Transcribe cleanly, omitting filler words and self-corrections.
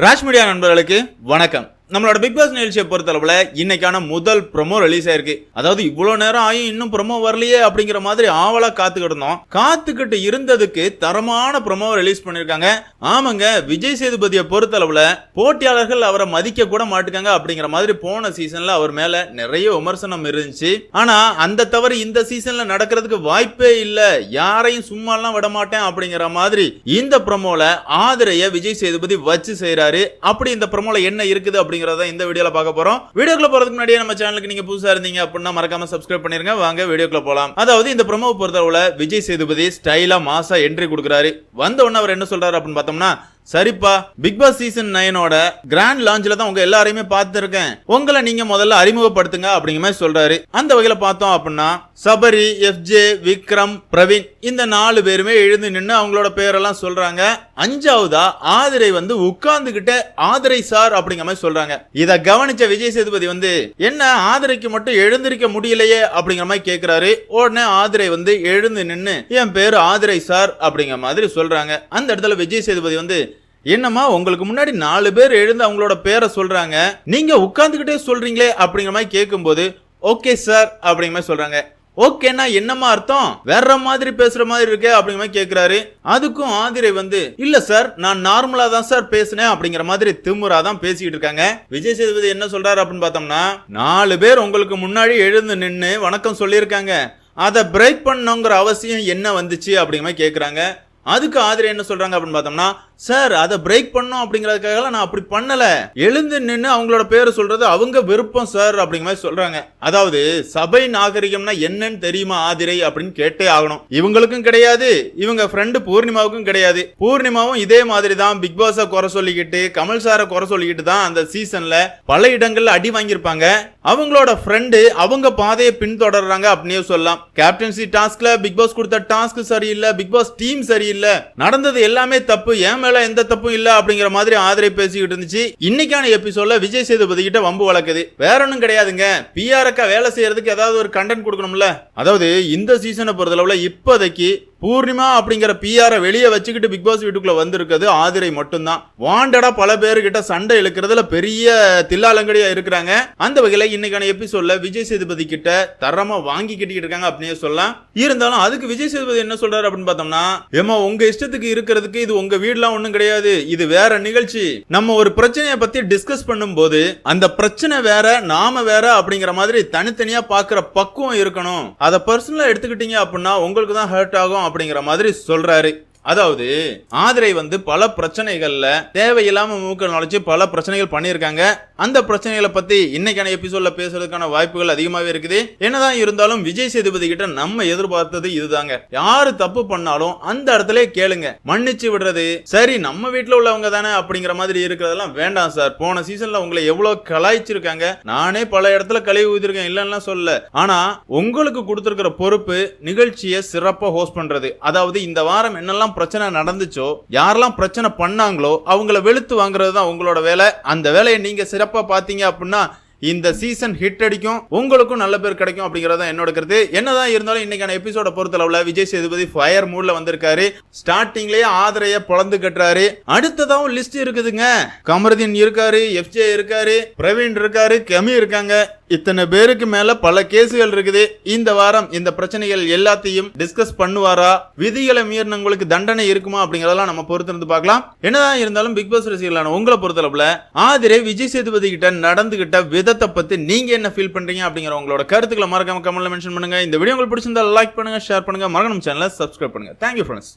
Raj media நண்பர்களுக்கு வணக்கம். நம்மளோட பிக் பாஸ் நிகழ்ச்சியை பொறுத்தளவுல இன்னைக்கான முதல் ப்ரோமோ ரிலீஸ் ஆயிருக்கு. அதாவது இவ்வளவு நேரம் ஆயும் இன்னும் ப்ரோமோ வரலையே அப்படிங்கிற மாதிரி ஆவலா காத்துக்கிட்டு இருந்தோம். காத்துக்கிட்டு இருந்ததுக்கு தரமான ப்ரோமோ ரிலீஸ் பண்ணிருக்காங்க. ஆமாங்க, விஜய் சேதுபதியை பொறுத்தளவுல போட்டியாளர்கள் அவரை மதிக்க கூட மாட்டுக்காங்க அப்படிங்கிற மாதிரி போன சீசன்ல அவர் மேல நிறைய விமர்சனம் இருந்துச்சு. ஆனா அந்த தவறு இந்த சீசன்ல நடக்கிறதுக்கு வாய்ப்பே இல்ல, யாரையும் சும்மாலாம் விட மாட்டேன் அப்படிங்கிற மாதிரி இந்த ப்ரோமோல ஆதிரைய விஜய் சேதுபதி வச்சு செய்யறாரு. அப்படி இந்த ப்ரோமோல என்ன இருக்குது அப்படிங்கறத இந்த வீடியோல பார்க்க போறோம். வீடியோக்குள்ள போறதுக்கு முன்னாடி நம்ம சேனலுக்கு நீங்க புதுசா இருந்தீங்க அப்படின்னா மறக்காம சப்ஸ்கிரைப் பண்ணிருங்க. வாங்க வீடியோக்குள்ள போலாம். அதாவது இந்த ப்ரோமோ பொறுத்தவரை விஜய் சேதுபதி ஸ்டைலா மாசா என்ட்ரி கொடுக்குறாரு. வந்த உடனே அவர் என்ன சொல்றாரு அப்படின்னு பார்த்தோம்னா, சரிப்பா, பிக் பாஸ் சீசன் 9 கிராண்ட் லான்ச்ல தான் உங்க எல்லாரையுமே பார்த்திருக்கேன், உங்களை நீங்க முதல்ல அறிமுகப்படுத்துங்க அப்படிங்கிற மாதிரி சொல்றாரு. அந்த வகையில பார்த்தோம் அப்படின்னா சபரி, எஃப்ஜே, விக்ரம், பிரவீன் இந்த 4 பேருமே எழுந்து நின்று அவங்களோட பேரெல்லாம் சொல்றாங்க. 5வதா ஆதிரை உட்கார்ந்துகிட்ட ஆதிரை சார் அப்படிங்கிற மாதிரி சொல்றாங்க. இத கவனிச்ச விஜய் சேதுபதி என்ன ஆதிரைக்கு மட்டும் எழுந்திருக்க முடியலையே அப்படிங்கிற மாதிரி கேட்கிறாரு. உடனே ஆதிரை எழுந்து நின்று என் பேரு ஆதிரை சார் அப்படிங்கிற மாதிரி சொல்றாங்க. அந்த இடத்துல விஜய் சேதுபதி என்னம்மா, உங்களுக்கு முன்னாடி 4 பேர் எழுந்து அவங்களோட பேரை சொல்றாங்க, நீங்க உட்கார்ந்துகிட்டே சொல்றீங்களே அப்படிங்கிற மாதிரி கேட்கும்போது ஓகே சார் அப்படிங்கிற மாதிரி சொல்றாங்க. ஓகேனா என்னமா அர்த்தம், வேற மாதிரி பேசுற மாதிரி இருக்கு அப்படிங்கிற மாதிரி கேட்கிறாரு. அதுக்கும் ஆதிரை இல்ல சார், நான் நார்மலா தான் சார் பேசினேன் அப்படிங்கிற மாதிரி திமுறா தான் பேசிட்டு இருக்காங்க. விஜய் சேதுபதி என்ன சொல்றாரு அப்படின்னு பார்த்தோம்னா, 4 பேர் உங்களுக்கு முன்னாடி எழுந்து நின்று வணக்கம் சொல்லியிருக்காங்க, அதை பிரேக் பண்ணுங்கிற அவசியம் என்ன வந்துச்சு அப்படிங்கிற மாதிரி கேட்கிறாங்க. அதுக்கு ஆதிரை என்ன சொல்றாங்க அப்படின்னு பார்த்தோம்னா, சார் அதை பிரேக் பண்ணும் அப்படிங்கறதுக்காக நான் அப்படி பண்ணல, எழுந்து நின்று அவங்களோட பேரை சொல்றது அவங்க விருப்பம் சார் அப்படிங்கிற மாதிரி சொல்றாங்க. அதாவது சபை நாகரிகம்னா என்னன்னு தெரியுமா ஆதிரை அப்படின்னு கேட்டே ஆகணும். இவங்களுக்கும் கிடையாது, இவங்க ஃப்ரெண்டு பூர்ணிமாவுக்கும் கிடையாது. பூர்ணிமாவும் இதே மாதிரி தான் பிக் பாஸ குறை சொல்லிக்கிட்டு கமல் சாரை குறை சொல்லிக்கிட்டு தான் அந்த சீசன்ல பல இடங்கள்ல அடி வாங்கியிருப்பாங்க. அவங்களோட ஃப்ரெண்டு அவங்க பாதையை பின்தொடர்றாங்க அப்படின்னு சொல்லலாம். கேப்டன்சி டாஸ்க்ல பிக் பாஸ் கொடுத்த டாஸ்க் சரியில்லை, பிக் பாஸ் டீம் சரியில்லை, நடந்தது எல்லாமே தப்பு, ஏன் மேல எந்த தப்பும் இல்ல அப்படிங்கிற மாதிரி ஆதிரை பேசிக்கிட்டு இருந்துச்சு. இன்னைக்கான எபிசோட்ல விஜய் சேதுபதி கிட்ட வம்பு வளர்க்குது. வேற ஒன்னும் கிடையாதுங்க, பிஆர்க்க வேலை செய்யறதுக்கு ஏதாவது ஒரு கண்டென்ட் கொடுக்கணும்ல. அதாவது இந்த சீசனை பொறுத்தளவுல இப்போதைக்கு பூர்ணிமா அப்படிங்கிற பிஆரை வெளியே வச்சுக்கிட்டு பிக் பாஸ் வீட்டுக்குள்ள வந்திருக்கிறது ஆதிரை மட்டும்தான். வாண்டடா பல பேருக்கிட்ட சண்டை இழுக்கிறதுல பெரிய தில்லாலங்கடியா இருக்கிறாங்க. அந்த வகையில இன்னைக்கான எபிசோட்ல விஜய் சேதுபதி கிட்ட தரமா வாங்கிக்கிட்டு இருக்காங்க அப்படின்னு சொல்லலாம். இருந்தாலும் அதுக்கு விஜய் சேதுபதி என்ன சொல்றாரு அப்படின்னு பார்த்தோம்னா, ஏமா உங்க இஷ்டத்துக்கு இருக்கிறதுக்கு இது உங்க வீடுலாம் ஒண்ணும் கிடையாது, இது வேற நிகழ்ச்சி. நம்ம ஒரு பிரச்சனையை பத்தி டிஸ்கஸ் பண்ணும் போது அந்த பிரச்சனை வேற நாம வேற அப்படிங்கிற மாதிரி தனித்தனியா பாக்குற பக்குவம் இருக்கணும். அதை பர்சனலா எடுத்துக்கிட்டீங்க அப்படின்னா உங்களுக்கு தான் ஹர்ட் ஆகும் அப்படிங்கிற மாதிரி சொல்றாரு. அதாவது ஆதிரை பல பிரச்சனைகள்ல தேவையில்லாம மூக்க நுழைச்சு பல பிரச்சனைகள் பண்ணியிருக்காங்க. அந்த பிரச்சனைகளை பத்தி இன்னைக்கான எபிசோட்ல பேசுறதுக்கான வாய்ப்புகள் அதிகமாவே இருக்குது. என்னதான் இருந்தாலும் விஜய் சேதுபதி கிட்ட நம்ம எதிர்பார்த்தது இதுதாங்க. யாரு தப்பு பண்ணாலும் அந்த இடத்துல கேளுங்க, மன்னிச்சு விடுறது சரி, நம்ம வீட்டுல உள்ளவங்க தானே அப்படிங்கிற மாதிரி இருக்கிறதெல்லாம் வேண்டாம் சார். போன சீசன்ல உங்களை எவ்வளவு கலாய்ச்சிருக்காங்க, நானே பல இடத்துல கழுவி ஊதிருக்கேன், இல்லன்னா சொல்ல. ஆனா உங்களுக்கு கொடுத்திருக்கிற பொறுப்பு நிகழ்ச்சியை சிறப்பா ஹோஸ்ட் பண்றது. அதாவது இந்த வாரம் என்னெல்லாம் பிரச்சனை நடந்துச்சோ, யாரெல்லாம் பிரச்சனை பண்ணாங்களோ அவங்கள வெளுத்து வாங்குறது தான் உங்களோட வேலை. அந்த வேலையை நீங்க சிறப்பா பாத்தீங்க அப்படின்னா இந்த சீசன் ஹிட் அடிக்கும், உங்களுக்கும் நல்ல பேர் கிடைக்கும் அப்படிங்கறத என்னோட கருத்து. என்னதான் இருந்தாலும் இன்னைக்கான எபிசோட பொறுத்தளவுல விஜய் சேதுபதி ஃபயர் மூட்ல வந்திருக்காரு. ஸ்டார்டிங்லயே ஆதிரைய பொளந்து கட்டுறாரு. அடுத்ததாவும் லிஸ்ட் இருக்குதுங்க. கமருதீன் இருக்காரு, எஃப்ஜே இருக்காரு, பிரவீன் இருக்காரு, கெமி இருக்காங்க. இத்தனை பேருக்கு மேல பல கேசுகள் இருக்குது. இந்த வாரம் இந்த பிரச்சனைகள் எல்லாத்தையும் டிஸ்கஸ் பண்ணுவாரா, விதிகளை மீறினவங்களுக்கு தண்டனை இருக்குமா அப்படிங்கறதெல்லாம் நம்ம பொறுத்திருந்து பார்க்கலாம். என்னதான் இருந்தாலும் பிக் பாஸ் ரசிகர்களான உங்களை பொறுத்தளவுல ஆதிரை விஜய் சேதுபதி கிட்ட நடந்துகிட்ட விதத்தை பத்தி நீங்க என்ன ஃபீல் பண்றீங்க அப்படிங்கிற உங்களோட கருத்துக்களை மறக்காம கமெண்ட்ல மென்ஷன் பண்ணுங்க. இந்த வீடியோ உங்களுக்கு பிடிச்சிருந்தா லைக் பண்ணுங்க, ஷேர் பண்ணுங்க, மறக்காம சேனலை சப்ஸ்கிரைப் பண்ணுங்க. Thank you friends.